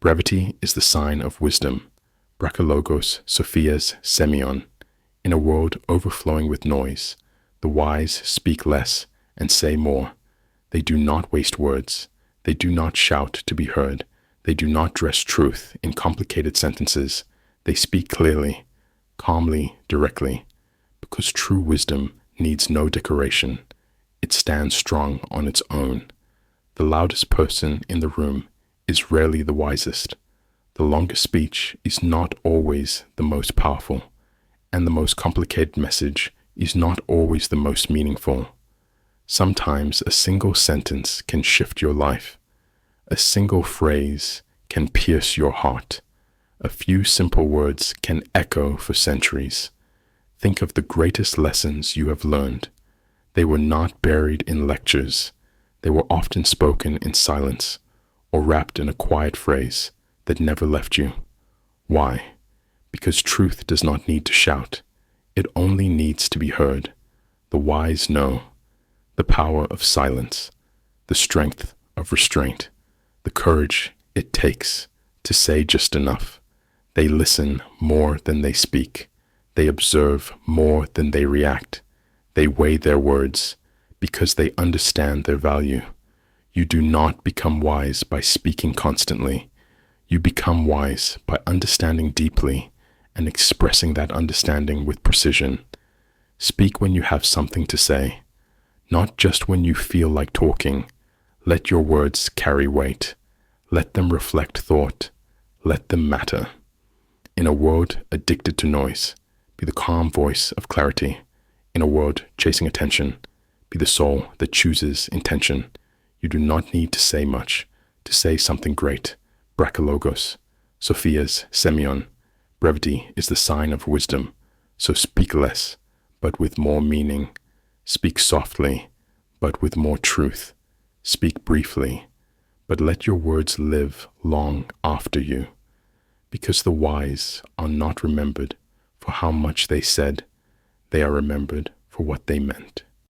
Brevity is the sign of wisdom. Brachylogos Sophia's Semeion. In a world overflowing with noise, the wise speak less and say more. They do not waste words. They do not shout to be heard. They do not dress truth in complicated sentences. They speak clearly, calmly, directly, because true wisdom needs no decoration. It stands strong on its own. The loudest person in the room is rarely the wisest. The longest speech is not always the most powerful, and the most complicated message is not always the most meaningful. Sometimes a single sentence can shift your life. A single phrase can pierce your heart. A few simple words can echo for centuries. Think of the greatest lessons you have learned. They were not buried in lectures. They were often spoken in silence or wrapped in a quiet phrase that never left you. Why? Because truth does not need to shout. It only needs to be heard. The wise know the power of silence, the strength of restraint, the courage it takes to say just enough. They listen more than they speak. They observe more than they react. They weigh their words because they understand their value. You do not become wise by speaking constantly. You become wise by understanding deeply and expressing that understanding with precision. Speak when you have something to say, not just when you feel like talking. Let your words carry weight. Let them reflect thought. Let them matter. In a world addicted to noise, be the calm voice of clarity. In a world chasing attention, be the soul that chooses intention. You do not need to say much to say something great. Brachylogos Sophia's Semeion. Brevity is the sign of wisdom. So speak less, but with more meaning. Speak softly, but with more truth. Speak briefly, but let your words live long after you. Because the wise are not remembered for how much they said. They are remembered for what they meant.